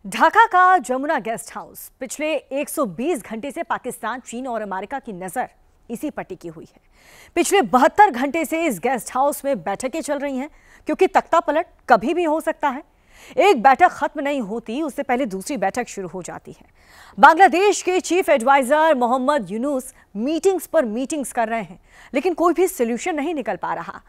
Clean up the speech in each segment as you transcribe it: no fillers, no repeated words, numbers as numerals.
ढाका का Jamuna guest house पिछले 120 घंटे से पाकिस्तान, चीन और अमेरिका की नजर इसी पर टिकी हुई है। पिछले 72 घंटे से इस गेस्ट हाउस में बैठकें चल रही हैं, क्योंकि तख्ता पलट कभी भी हो सकता है। एक बैठक खत्म नहीं होती, उससे पहले दूसरी बैठक शुरू हो जाती है। बांग्लादेश के chief adviser Muhammad Yunus meetings पर मीटिंग्स कर रहे हैं, लेकिन कोई भी सोल्यूशन नहीं निकल पा रहा।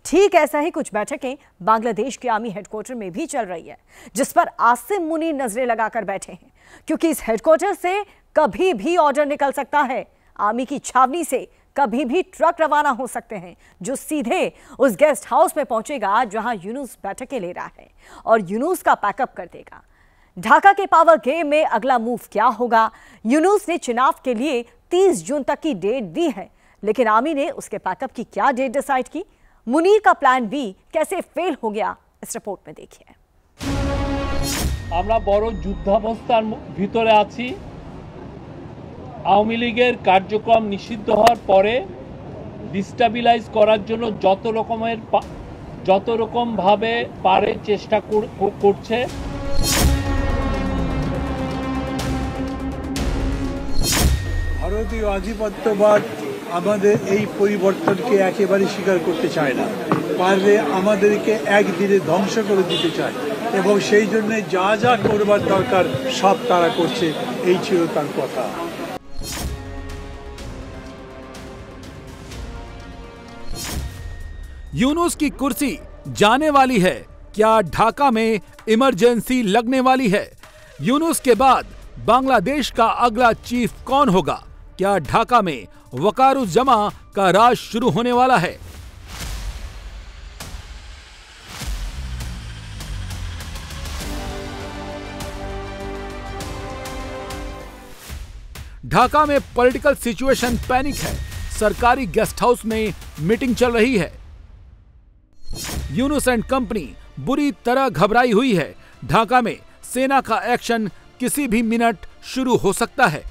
ठीक ऐसा ही कुछ बैठकें बांग्लादेश के आर्मी हेडक्वार्टर में भी चल रही है, जिस पर आसिम मुनीर नजरें लगाकर बैठे हैं, क्योंकि इस हेडक्वार्टर से कभी भी ऑर्डर निकल सकता है। आर्मी की छावनी से कभी भी ट्रक रवाना हो सकते हैं, जो सीधे उस गेस्ट हाउस में पहुंचेगा जहां यूनुस बैठकें ले रहा है और यूनुस का पैकअप कर देगा। ढाका के पावर गेम में अगला मूव क्या होगा? यूनुस ने चुनाव के लिए 30 जून तक की डेट दी है, लेकिन आर्मी ने उसके पैकअप की क्या डेट डिसाइड की? मुनीर का प्लान बी कैसे फेल हो गया, इस रिपोर्ट में देखिए। আমরা বড় যুদ্ধাবস্থার ভিতরে আছি। আওয়ামী লীগের কার্যক্রম নিষিদ্ধ হওয়ার পরে ডিস্টাবিলাইজ করার জন্য যত রকম ভাবে পারে চেষ্টা করছে। ভারতীয় আধিপত্যবাদ আমাদের এই পরিবর্তনকে একেবারে স্বীকার করতে চায় না, পারলে আমাদেরকে একদিনে ধ্বংস করে দিতে চায়, এবং সেই জন্য যা যা করবার দরকার সব তারা করছে। এই ছিল তার কথা। यूनुस की कुर्सी जाने वाली है, क्या ढाका में इमरजेंसी लगने वाली है? यूनुस के बाद बांग्लादेश का अगला चीफ कौन होगा? क्या ढाका में वकारुज्जमा का राज शुरू होने वाला है? ढाका में पॉलिटिकल सिचुएशन पैनिक है। सरकारी गेस्ट हाउस में मीटिंग चल रही है। यूनुस एंड कंपनी बुरी तरह घबराई हुई है। ढाका में सेना का एक्शन किसी भी मिनट शुरू हो सकता है।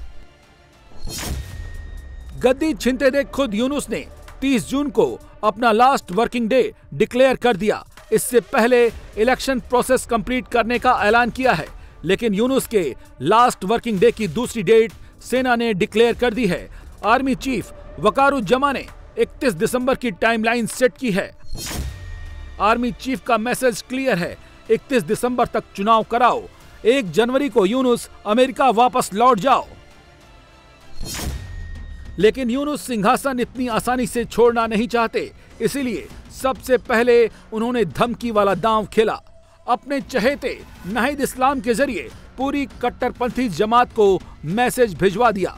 गद्दी छीनते देख खुद यूनुस ने 30 जून को अपना लास्ट वर्किंग डे डिक्लेयर कर दिया। इससे पहले इलेक्शन प्रोसेस कंप्लीट करने का ऐलान किया है, लेकिन यूनुस के लास्ट वर्किंग डे की दूसरी डेट सेना ने डिक्लेयर कर दी है। आर्मी चीफ वकारुज्जमा ने 31 दिसंबर की टाइमलाइन सेट की है। आर्मी चीफ का मैसेज क्लियर है, 31 दिसंबर तक चुनाव कराओ, 1 जनवरी को यूनुस अमेरिका वापस लौट जाओ। लेकिन यूनुस सिंहासन इतनी आसानी से छोड़ना नहीं चाहते, इसीलिए सबसे पहले उन्होंने धमकी वाला दांव खेला। अपने चहेते नाहिद इस्लाम के जरिए पूरी कट्टरपंथी जमात को मैसेज भिजवा दिया।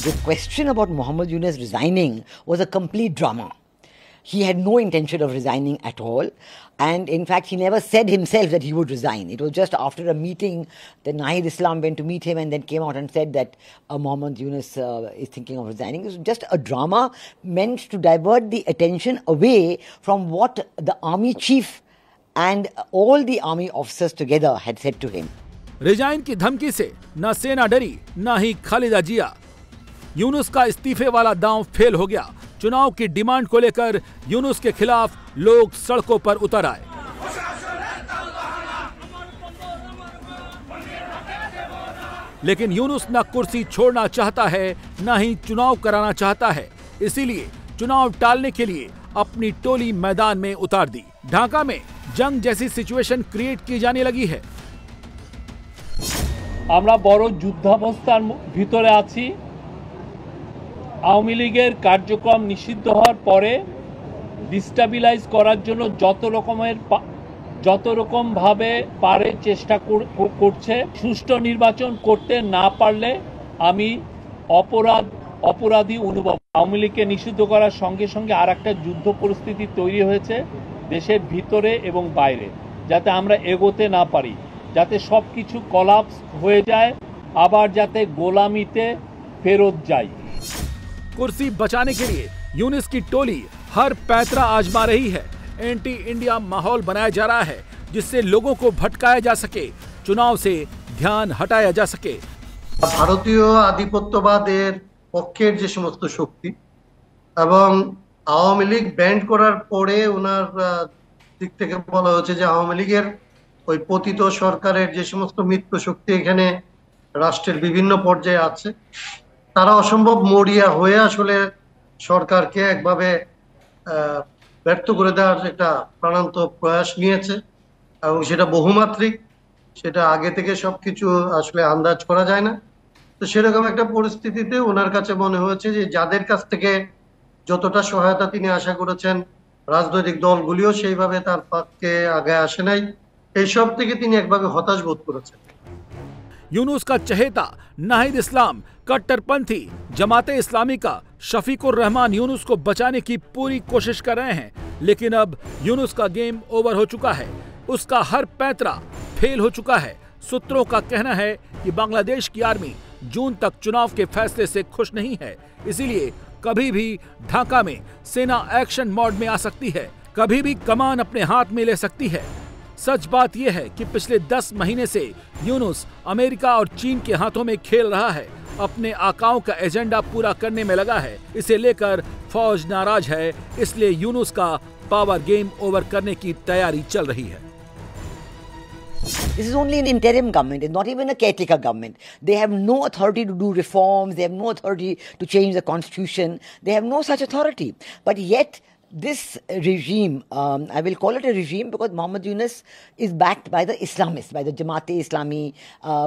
The question about Mohammed Yunus resigning was a complete drama. He had no intention of resigning at all, and in fact he never said himself that he would resign. It was just after a meeting that Naheed Islam went to meet him and then came out and said that Mohammed Yunus is thinking of resigning. It was just a drama meant to divert the attention away from what the army chief and all the army officers together had said to him. Resign की धमकी से न सेना डरी न ही खालिदा जिया। यूनुस का इस्तीफे वाला दांव फेल हो गया। चुनाव की डिमांड को लेकर यूनुस के खिलाफ लोग सड़कों पर उतर आए। लेकिन यूनुस न कुर्सी छोड़ना चाहता है, न ही चुनाव कराना चाहता है। इसीलिए चुनाव टालने के लिए अपनी टोली मैदान में उतार दी। ढाका में जंग जैसी सिचुएशन क्रिएट की जाने लगी है। আমরা বড় যুদ্ধাবস্থার ভিতরে আছি। আওয়ামী লীগের কার্যক্রম নিষিদ্ধ হওয়ার পরে ডিস্টাবিলাইজ করার জন্য যত রকম ভাবে পারে চেষ্টা করছে। সুষ্ঠু নির্বাচন করতে না পারলে আমি অপরাধী অনুভব। আওয়ামী লীগকে নিষিদ্ধ করার সঙ্গে সঙ্গে আর একটা যুদ্ধ পরিস্থিতি তৈরি হয়েছে দেশের ভিতরে এবং বাইরে, যাতে আমরা এগোতে না পারি, যাতে সবকিছু কলাপস হয়ে যায়, আবার যাতে গোলামিতে ফেরত যায়। कुर्सी बचाने के लिए यूनुस की टोली हर पैतरा आजमा रही है। एंटी इंडिया माहौल बनाया जा रहा है, जिससे लोगों को भटकाया जा सके, चुनाव से ध्यान हटाया जा सके। ভারতীয় আধিপত্যবাদের পক্ষের যে সমস্ত শক্তি এবং আওয়ামী লীগ ব্যান্ড করার পরে ওনার দিক থেকে বলা হচ্ছে যে আওয়ামী লীগের ওই পতিত সরকারের যে সমস্ত মিত্র শক্তি এখানে রাষ্ট্রের বিভিন্ন পর্যায়ে আছে, তারা অসম্ভব মরিয়া হয়ে আসলে সরকারকে একভাবে ব্যর্থ করে দেওয়ার একটা প্রাণান্ত প্রয়াস নিয়েছে, এবং সেটা বহুমাত্রিক, সেটা আগে থেকে সবকিছু আসলে আন্দাজ করা যায় না। তো সেরকম একটা পরিস্থিতিতে ওনার কাছে মনে হয়েছে যে যাদের কাছ থেকে যতটা সহায়তা তিনি আশা করেছেন, রাজনৈতিক দলগুলিও সেইভাবে তার পক্ষে আগে আসে নাই, এইসব থেকে তিনি একভাবে হতাশ বোধ করেছেন। यूनुस का चहेता नाहिद इस्लाम, कट्टरपंथी जमाते इस्लामी का शफीकुर रहमान यूनुस को बचाने की पूरी कोशिश कर रहे हैं, लेकिन अब यूनुस का गेम ओवर हो चुका है। उसका हर पैंतरा फेल हो चुका है। सूत्रों का कहना है कि बांग्लादेश की आर्मी जून तक चुनाव के फैसले से खुश नहीं है, इसीलिए कभी भी ढाका में सेना एक्शन मोड में आ सकती है, कभी भी कमान अपने हाथ में ले सकती है। सच बात यह है कि पिछले 10 महीने से यूनुस अमेरिका और चीन के हाथों में खेल रहा है, अपने आकाओं का एजेंडा पूरा करने में लगा है। इसे लेकर फौज नाराज है, इसलिए यूनुस का पावर गेम ओवर करने की तैयारी चल रही है। This is only an interim government. It's not even a caretaker government. They have no authority to do reforms. They have no authority to change the constitution. They have no such authority. But yet, this regime, I will call it a regime because Muhammad Yunus is backed by the Islamists, by the Jamaat-e-Islami,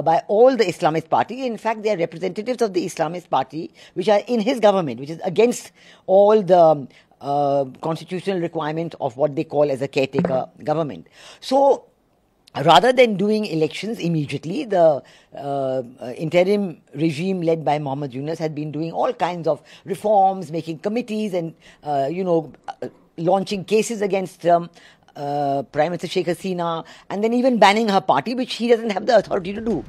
by all the Islamist party. In fact, they are representatives of the Islamist party, which are in his government, which is against all the constitutional requirement of what they call as a caretaker government. So, rather than doing elections immediately, the interim regime led by Muhammad Yunus had been doing all kinds of reforms, making committees and, launching cases against Prime Minister Sheikh Hasina, and then even banning her party, which he doesn't have the authority to do.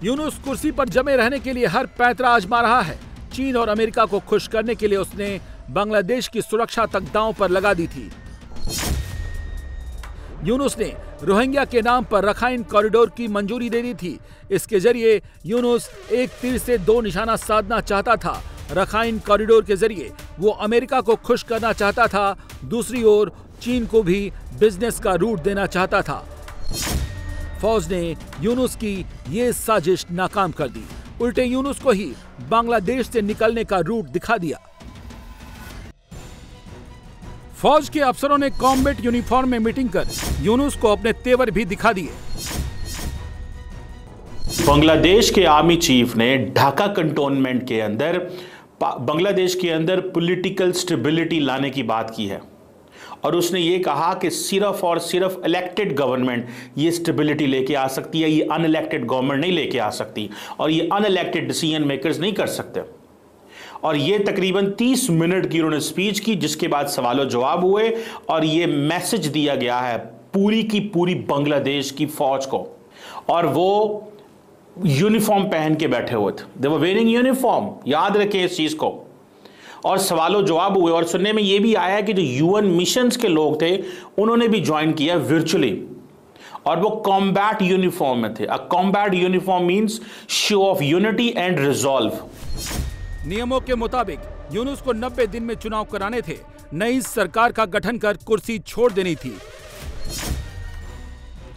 Yunus कुर्सी पर जमे रहने के लिए हर पैंतरा आजमा रहा है। चीन और अमेरिका को खुश करने के लिए उसने बांग्लादेश की सुरक्षा तक दांव पर लगा दी थी। यूनुस ने रोहिंग्या के नाम पर रखाइन कॉरिडोर की मंजूरी दे दी थी। इसके जरिए यूनुस एक तीर से 2 निशाना साधना चाहता था। रखाइन कॉरिडोर के जरिए वो अमेरिका को खुश करना चाहता था, दूसरी ओर चीन को भी बिजनेस का रूट देना चाहता था। फौज ने यूनुस की ये साजिश नाकाम कर दी, उल्टे यूनुस को ही बांग्लादेश से निकलने का रूट दिखा दिया। फौज के अफसरों ने कॉम्बैट यूनिफॉर्म में मीटिंग कर यूनुस को अपने तेवर भी दिखा दिए। बांग्लादेश के आर्मी चीफ ने ढाका कंटोनमेंट के अंदर बांग्लादेश के अंदर पॉलिटिकल स्टेबिलिटी लाने की बात की है, और उसने ये कहा कि सिर्फ और सिर्फ इलेक्टेड गवर्नमेंट ये स्टेबिलिटी लेके आ सकती है, ये अनइलेक्टेड गवर्नमेंट नहीं लेके आ सकती, और ये अनइलेक्टेड डिसीजन मेकर्स नहीं कर सकते। और ये तकरीबन 30 मिनट की उन्होंने स्पीच की, जिसके बाद सवालों जवाब हुए और ये मैसेज दिया गया है पूरी की पूरी बांग्लादेश की फौज को, और वो यूनिफॉर्म पहन के बैठे हुए थे। दे वर वेयरिंग यूनिफॉर्म, याद रखें इस चीज को। और सवालों जवाब हुए, और सुनने में ये भी आया कि जो यूएन मिशंस के लोग थे उन्होंने भी ज्वाइन किया वर्चुअली, और वो कॉम्बैट यूनिफॉर्म में थे। अ combat uniform means show off unity and resolve. नियमों के मुताबिक यूनुस को 90 दिन में चुनाव कराने थे। नई सरकार का गठन कर कुर्सी छोड़ देनी थी।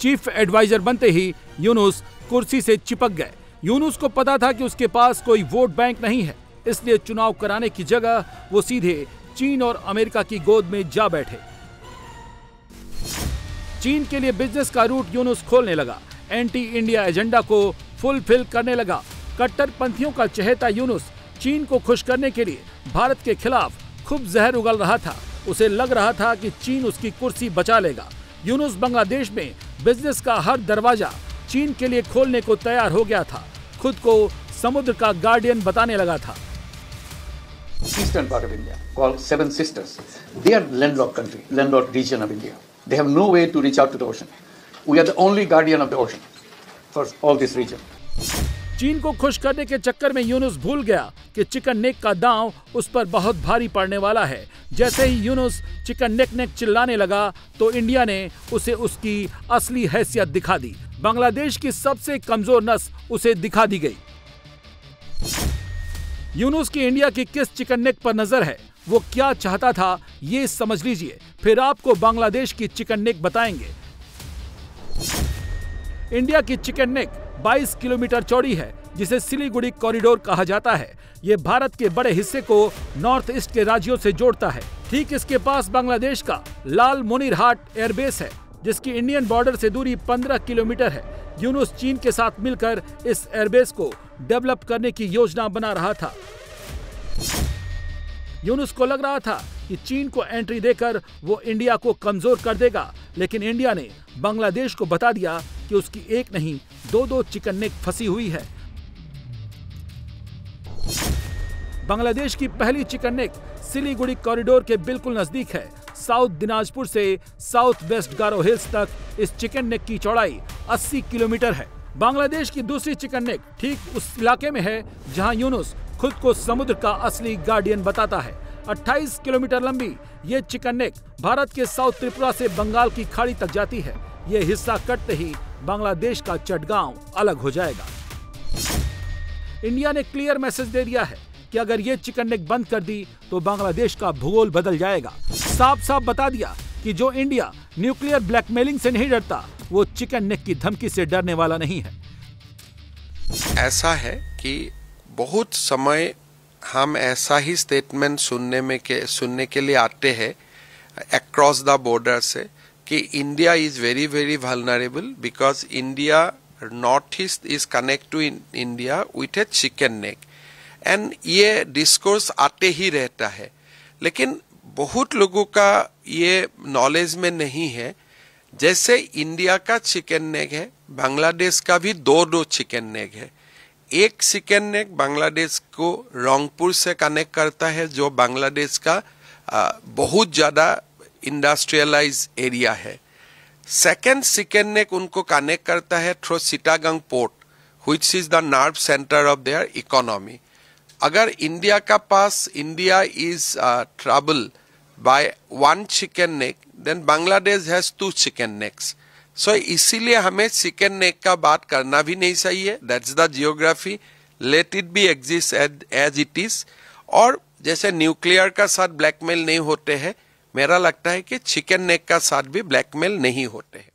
चीफ एडवाइजर बनते ही यूनुस कुर्सी से चिपक गए। यूनुस को पता था कि उसके पास कोई वोट बैंक नहीं है, इसलिए चुनाव कराने की जगह वो सीधे चीन और अमेरिका की गोद में जा बैठे। चीन के लिए बिजनेस का रूट यूनुस खोलने लगा, एंटी इंडिया एजेंडा को फुलफिल करने लगा। कट्टरपंथियों का चहेता यूनुस चीन को खुश करने के लिए भारत के खिलाफ खूब जहर उगल रहा था। उसे लग रहा था कि चीन उसकी कुर्सी बचा लेगा। यूनुस बांग्लादेश में बिजनेस का हर दरवाजा चीन के लिए खोलने को तैयार हो गया था। खुद को समुद्र का गार्डियन बताने लगा था। Eastern part of India, called Seven Sisters, they are landlocked country, landlocked region of India. They have no way to reach out to the ocean. We are the only guardian of the ocean for all this region. चीन को खुश करने के चक्कर में यूनुस भूल गया कि चिकन नेक का दांव उस पर बहुत भारी पड़ने वाला है। जैसे ही यूनुस चिकन नेक नेक चिल्लाने लगा तो इंडिया ने उसे उसकी असली हैसियत दिखा दी। बांग्लादेश की सबसे कमजोर नस उसे दिखा दी गई। यूनुस की इंडिया की किस चिकन नेक पर नजर है, वो क्या चाहता था, ये समझ लीजिए, फिर आपको बांग्लादेश की चिकन नेक बताएंगे। इंडिया की चिकन नेक 22 किलोमीटर चौड़ी है, जिसे सिलीगुड़ी कॉरिडोर कहा जाता है। ये भारत के बड़े हिस्से को नॉर्थ ईस्ट के राज्यों से जोड़ता है। ठीक इसके पास बांग्लादेश का लाल मोनिरहाट एयरबेस है, जिसकी इंडियन बॉर्डर से दूरी 15 किलोमीटर है। यूनुस चीन के साथ मिलकर इस एयरबेस को डेवलप करने की योजना बना रहा था। यूनुस को लग रहा था कि चीन को एंट्री देकर वो इंडिया को कमजोर कर देगा, लेकिन इंडिया ने बांग्लादेश को बता दिया कि उसकी एक नहीं 2-2 चिकन नेक फंसी हुई है। बांग्लादेश की पहली चिकन नेक सिलीगुड़ी कॉरिडोर के बिल्कुल नजदीक है। साउथ दिनाजपुर से साउथ वेस्ट गारो हिल्स तक इस चिकन नेक की चौड़ाई 80 किलोमीटर है। बांग्लादेश की दूसरी चिकन नेक ठीक उस इलाके में है जहां यूनुस खुद को समुद्र का असली गार्डियन बताता है। 28 किलोमीटर लंबी ये चिकन नेक भारत के साउथ त्रिपुरा से बंगाल की खाड़ी तक जाती है। ये हिस्सा कटते ही बांग्लादेश का चटगांव अलग हो जाएगा। इंडिया ने क्लियर मैसेज दे दिया है कि अगर ये चिकन नेक बंद कर दी तो बांग्लादेश का भूगोल बदल जाएगा। साफ साफ बता दिया कि जो इंडिया न्यूक्लियर ब्लैकमेलिंग से नहीं डरता, वो चिकन नेक की धमकी से डरने वाला नहीं है। ऐसा है कि बहुत समय हम ऐसा ही स्टेटमेंट सुनने के लिए आते हैं अक्रॉस द बॉर्डर से कि India is very very vulnerable because India north east is connect to India with a chicken neck, and ये डिस्कोर्स आते ही रहता है। लेकिन बहुत लोगों का ये नॉलेज में नहीं है, जैसे इंडिया का चिकन नेक है, बांग्लादेश का भी 2-2 चिकन नेक है। एक चिकन नेक बांग्लादेश को रंगपुर से कनेक्ट करता है, जो बांग्लादेश का बहुत ज्यादा इंडस्ट्रियलाइज एरिया है। सेकेंड चिकन नेक उनको कनेक्ट करता है through Chittagong port, which is the nerve centre of their economy. अगर इंडिया का पास India is trouble by 1 chicken neck, then Bangladesh has 2 chicken necks. So इसीलिए हमें चिकन नेक का बात करना भी नहीं चाहिए। That's the geography, let it be exist as it is. और जैसे न्यूक्लियर का साथ ब्लैकमेल नहीं होते हैं, मेरा लगता है कि चिकन नेक का साथ भी ब्लैकमेल नहीं होते हैं।